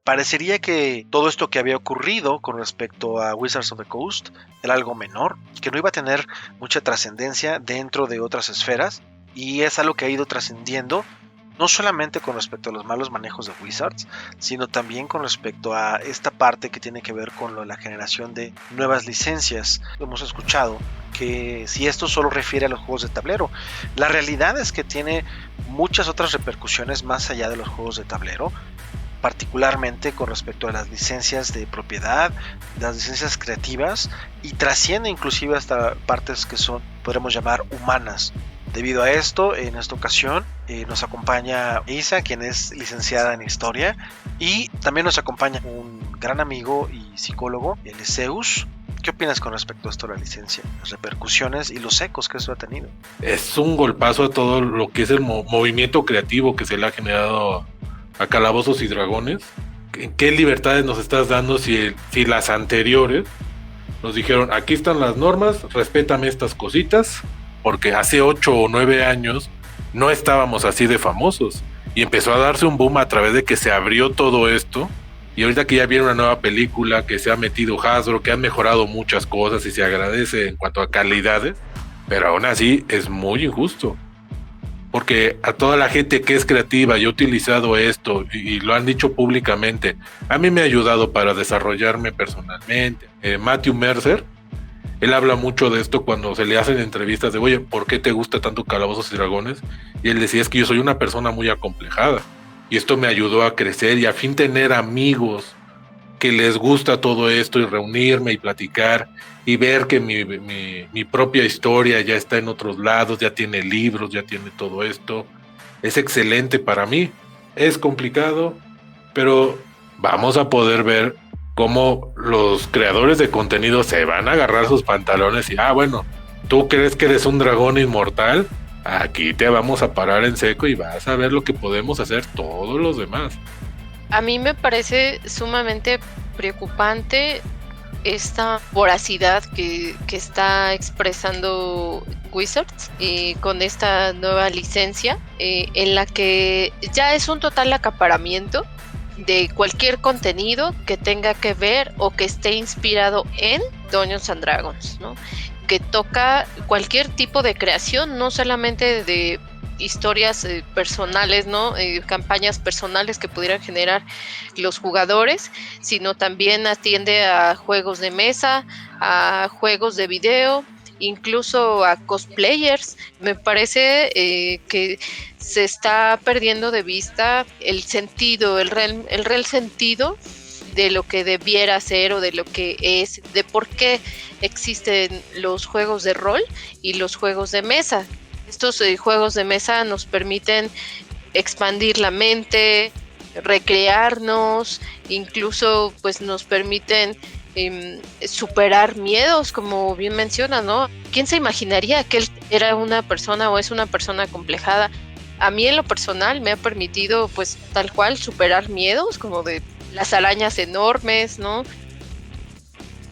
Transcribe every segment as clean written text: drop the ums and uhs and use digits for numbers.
Parecería que todo esto que había ocurrido con respecto a Wizards of the Coast era algo menor, que no iba a tener mucha trascendencia dentro de otras esferas, y es algo que ha ido trascendiendo no solamente con respecto a los malos manejos de Wizards, sino también con respecto a esta parte que tiene que ver con la generación de nuevas licencias. Hemos escuchado que si esto solo refiere a los juegos de tablero, la realidad es que tiene muchas otras repercusiones más allá de los juegos de tablero, particularmente con respecto a las licencias de propiedad, las licencias creativas, y trasciende inclusive hasta partes que son, podremos llamar, humanas. Debido a esto, en esta ocasión nos acompaña Isa, quien es licenciada en Historia, y también nos acompaña un gran amigo y psicólogo, Eliseus. ¿Qué opinas con respecto a esto de la licencia, las repercusiones y los ecos que esto ha tenido? Es un golpazo a todo lo que es el movimiento creativo que se le ha generado a Calabozos y Dragones. ¿Qué libertades nos estás dando si las anteriores nos dijeron, aquí están las normas, respétame estas cositas? Porque hace 8 o 9 años no estábamos así de famosos, y empezó a darse un boom a través de que se abrió todo esto, y ahorita que ya viene una nueva película, que se ha metido Hasbro, que han mejorado muchas cosas y se agradece en cuanto a calidades, pero aún así es muy injusto, porque a toda la gente que es creativa y ha utilizado esto y lo han dicho públicamente, a mí me ha ayudado para desarrollarme personalmente. Matthew Mercer, él habla mucho de esto cuando se le hacen entrevistas de, oye, ¿por qué te gusta tanto Calabozos y Dragones? Y él decía, es que yo soy una persona muy acomplejada, y esto me ayudó a crecer y a fin tener amigos que les gusta todo esto, y reunirme y platicar y ver que mi propia historia ya está en otros lados, ya tiene libros, ya tiene todo esto. Es excelente para mí. Es complicado, pero vamos a poder ver cómo los creadores de contenido se van a agarrar sus pantalones y, bueno, ¿tú crees que eres un dragón inmortal? Aquí te vamos a parar en seco y vas a ver lo que podemos hacer todos los demás. A mí me parece sumamente preocupante esta voracidad que está expresando Wizards con esta nueva licencia, en la que ya es un total acaparamiento de cualquier contenido que tenga que ver o que esté inspirado en Dungeons and Dragons, ¿no? Que toca cualquier tipo de creación, no solamente de historias personales, ¿no? Campañas personales que pudieran generar los jugadores, sino también atiende a juegos de mesa, a juegos de video, incluso a cosplayers. Me parece que se está perdiendo de vista el sentido, el real sentido de lo que debiera ser o de lo que es, de por qué existen los juegos de rol y los juegos de mesa. Estos juegos de mesa nos permiten expandir la mente, recrearnos, incluso pues nos permiten superar miedos, como bien menciona, ¿no? ¿Quién se imaginaría que él era una persona o es una persona acomplejada? A mí en lo personal me ha permitido pues tal cual superar miedos, como de las arañas enormes, ¿no?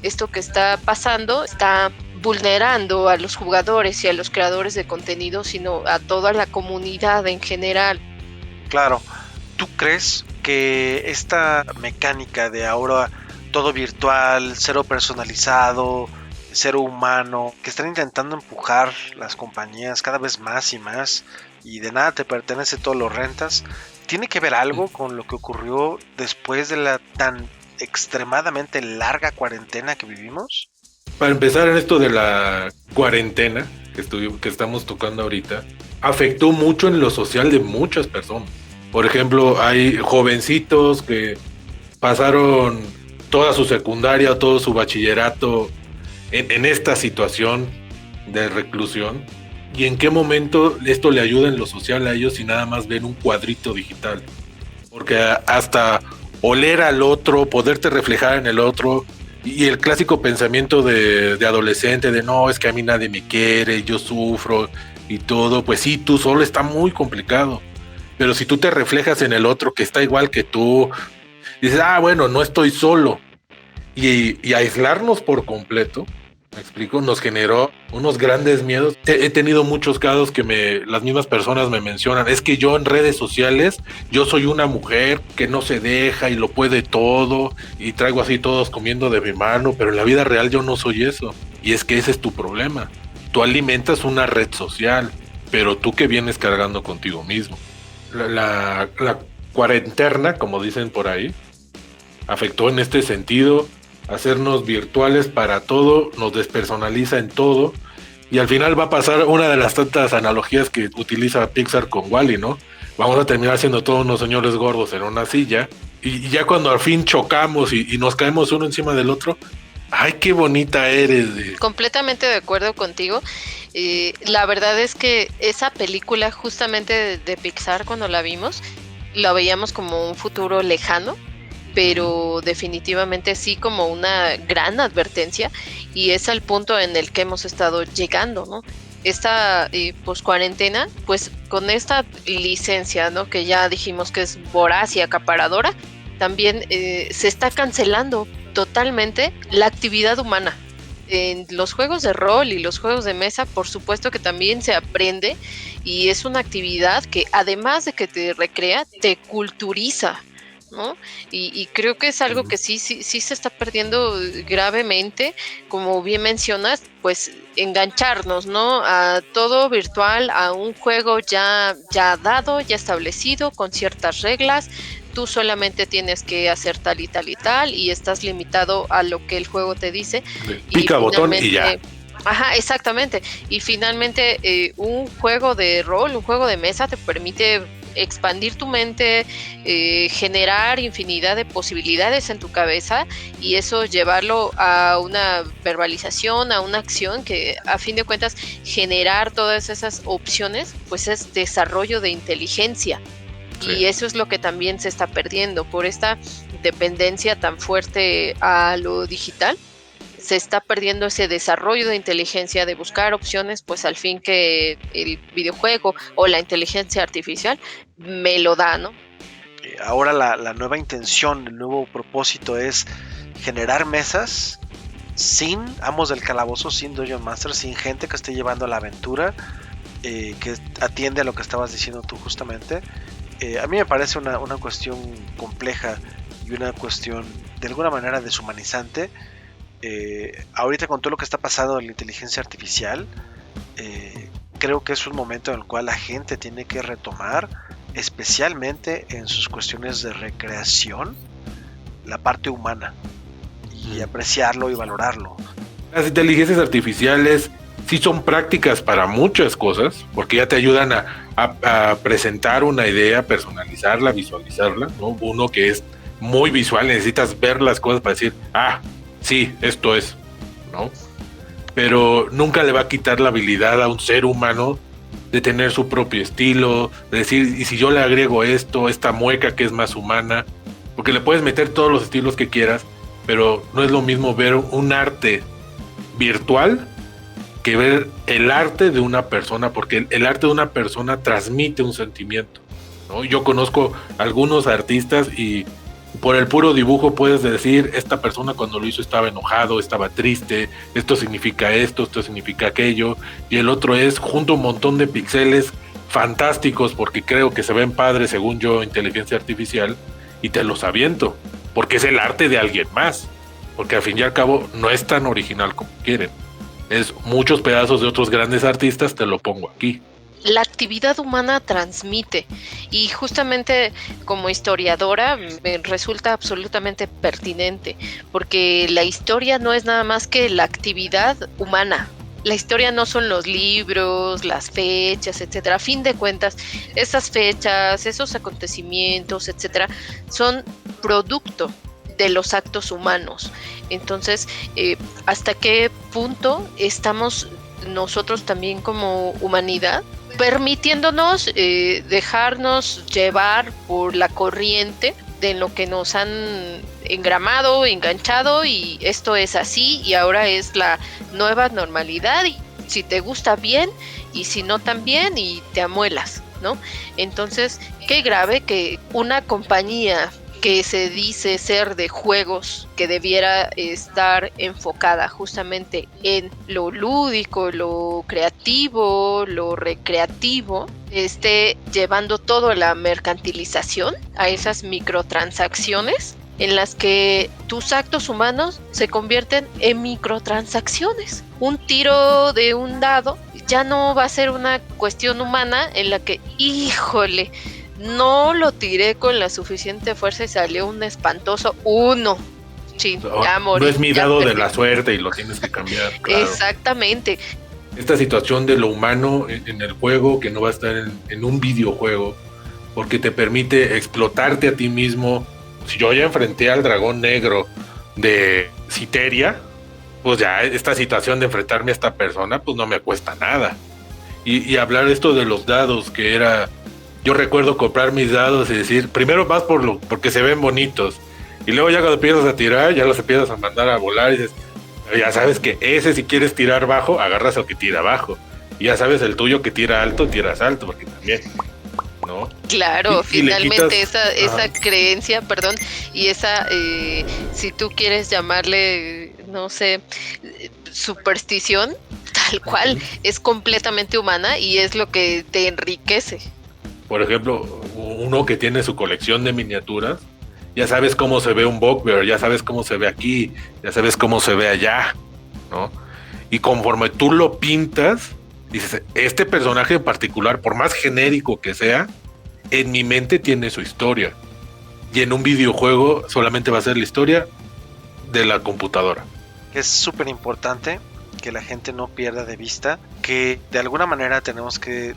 Esto que está pasando está vulnerando a los jugadores y a los creadores de contenido, sino a toda la comunidad en general. Claro, ¿tú crees que esta mecánica de ahora todo virtual, cero personalizado, cero humano, que están intentando empujar las compañías cada vez más y más, y de nada te pertenece, todo lo rentas, tiene que ver algo con lo que ocurrió después de la tan extremadamente larga cuarentena que vivimos? Para empezar, en esto de la cuarentena que estamos tocando ahorita, afectó mucho en lo social de muchas personas. Por ejemplo, hay jovencitos que pasaron toda su secundaria o todo su bachillerato en esta situación de reclusión. ¿Y en qué momento esto le ayuda en lo social a ellos si nada más ven un cuadrito digital? Porque hasta oler al otro, poderte reflejar en el otro, y el clásico pensamiento de adolescente de no, es que a mí nadie me quiere, yo sufro y todo, pues sí, tú solo está muy complicado. Pero si tú te reflejas en el otro que está igual que tú, dices, bueno, no estoy solo. Y aislarnos por completo ¿Me explico? Nos generó unos grandes miedos. He tenido muchos casos que las mismas personas me mencionan. Es que yo en redes sociales, yo soy una mujer que no se deja y lo puede todo y traigo así todos comiendo de mi mano, pero en la vida real yo no soy eso. Y es que ese es tu problema. Tú alimentas una red social, pero tú que vienes cargando contigo mismo. La cuarentena, como dicen por ahí, afectó en este sentido. Hacernos virtuales para todo, nos despersonaliza en todo, y al final va a pasar una de las tantas analogías que utiliza Pixar con Wall-E, ¿no? Vamos a terminar siendo todos unos señores gordos en una silla, y ya cuando al fin chocamos y nos caemos uno encima del otro, ¡ay, qué bonita eres! Completamente de acuerdo contigo. La verdad es que esa película justamente de Pixar, cuando la vimos, la veíamos como un futuro lejano, pero definitivamente sí como una gran advertencia, y es al punto en el que hemos estado llegando, ¿no? Esta cuarentena, pues con esta licencia, ¿no?, que ya dijimos que es voraz y acaparadora, también se está cancelando totalmente la actividad humana. En los juegos de rol y los juegos de mesa, por supuesto que también se aprende, y es una actividad que además de que te recrea, te culturiza, ¿no? Y creo que es algo que sí se está perdiendo gravemente, como bien mencionas, pues engancharnos, ¿no?, a todo virtual, a un juego ya dado, ya establecido, con ciertas reglas. Tú solamente tienes que hacer tal y tal y tal, y estás limitado a lo que el juego te dice. Pica botón y ya. Ajá, exactamente. Y finalmente un juego de rol, un juego de mesa te permite expandir tu mente, generar infinidad de posibilidades en tu cabeza, y eso llevarlo a una verbalización, a una acción, que a fin de cuentas generar todas esas opciones, pues es desarrollo de inteligencia. Sí. Y eso es lo que también se está perdiendo por esta dependencia tan fuerte a lo digital. Se está perdiendo ese desarrollo de inteligencia, de buscar opciones, pues al fin que el videojuego o la inteligencia artificial me lo da, ¿no? Ahora la nueva intención, el nuevo propósito es generar mesas sin amos del calabozo, sin Dungeon Master, sin gente que esté llevando la aventura, que atiende a lo que estabas diciendo tú justamente. A mí me parece una cuestión compleja y una cuestión de alguna manera deshumanizante. Ahorita con todo lo que está pasando en la inteligencia artificial, creo que es un momento en el cual la gente tiene que retomar, especialmente en sus cuestiones de recreación, la parte humana y apreciarlo y valorarlo. Las inteligencias artificiales sí son prácticas para muchas cosas, porque ya te ayudan a presentar una idea, personalizarla, visualizarla, ¿no? Uno que es muy visual, necesitas ver las cosas para decir, sí, esto es, ¿no? Pero nunca le va a quitar la habilidad a un ser humano de tener su propio estilo, de decir, y si yo le agrego esta mueca que es más humana, porque le puedes meter todos los estilos que quieras, pero no es lo mismo ver un arte virtual que ver el arte de una persona, porque el arte de una persona transmite un sentimiento, ¿no? Yo conozco algunos artistas y por el puro dibujo puedes decir, esta persona cuando lo hizo estaba enojado, estaba triste, esto significa esto significa aquello, y el otro es junto a un montón de píxeles fantásticos, porque creo que se ven padres según yo, inteligencia artificial, y te los aviento, porque es el arte de alguien más, porque al fin y al cabo no es tan original como quieren, es muchos pedazos de otros grandes artistas, te lo pongo aquí. La actividad humana transmite, y justamente como historiadora me resulta absolutamente pertinente, porque la historia no es nada más que la actividad humana. La historia no son los libros, las fechas, etcétera. A fin de cuentas, esas fechas, esos acontecimientos, etcétera, son producto de los actos humanos. Entonces, ¿hasta qué punto estamos nosotros también como humanidad permitiéndonos dejarnos llevar por la corriente de lo que nos han engramado, enganchado, y esto es así y ahora es la nueva normalidad, y si te gusta bien y si no también, y te amuelas, ¿no? Entonces, qué grave que una compañía que se dice ser de juegos, que debiera estar enfocada justamente en lo lúdico, lo creativo, lo recreativo, esté llevando todo a la mercantilización, a esas microtransacciones en las que tus actos humanos se convierten en microtransacciones. Un tiro de un dado ya no va a ser una cuestión humana en la que, híjole, no lo tiré con la suficiente fuerza y salió un espantoso 1. Sí, ya morí. No es mi dado de la suerte y lo tienes que cambiar. Claro. Exactamente. Esta situación de lo humano en el juego, que no va a estar en un videojuego, porque te permite explotarte a ti mismo. Si yo ya enfrenté al dragón negro de Citeria, pues ya esta situación de enfrentarme a esta persona, pues no me cuesta nada. Y hablar esto de los dados, que era... Yo recuerdo comprar mis dados y decir, primero vas porque se ven bonitos, y luego ya cuando empiezas a tirar, ya los empiezas a mandar a volar y dices, ya sabes que ese, si quieres tirar bajo, agarras el que tira bajo, y ya sabes el tuyo que tira alto, tiras alto, porque también, ¿no? Claro, finalmente esa creencia, y esa, si tú quieres llamarle, no sé, superstición, tal cual, es completamente humana y es lo que te enriquece. Por ejemplo, uno que tiene su colección de miniaturas, ya sabes cómo se ve un Bugbear, ya sabes cómo se ve aquí, ya sabes cómo se ve allá, ¿no? Y conforme tú lo pintas, dices, este personaje en particular, por más genérico que sea, en mi mente tiene su historia. Y en un videojuego solamente va a ser la historia de la computadora. Es súper importante que la gente no pierda de vista que de alguna manera tenemos que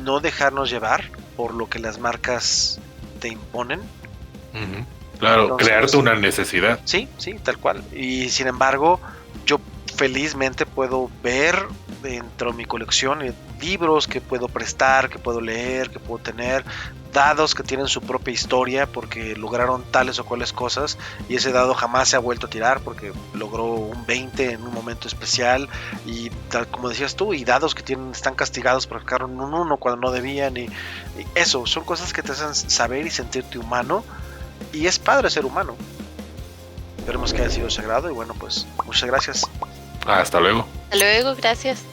no dejarnos llevar por lo que las marcas te imponen. Uh-huh. Claro, entonces, crearte una necesidad. Sí, tal cual. Y sin embargo, yo felizmente puedo ver dentro de mi colección libros que puedo prestar, que puedo leer, que puedo tener, dados que tienen su propia historia porque lograron tales o cuales cosas, y ese dado jamás se ha vuelto a tirar porque logró un 20 en un momento especial, y tal como decías tú, y dados que están castigados porque sacaron un 1 cuando no debían, y eso son cosas que te hacen saber y sentirte humano, y es padre ser humano. Esperemos que haya sido sagrado, y bueno, pues muchas gracias. Hasta luego. Hasta luego, gracias.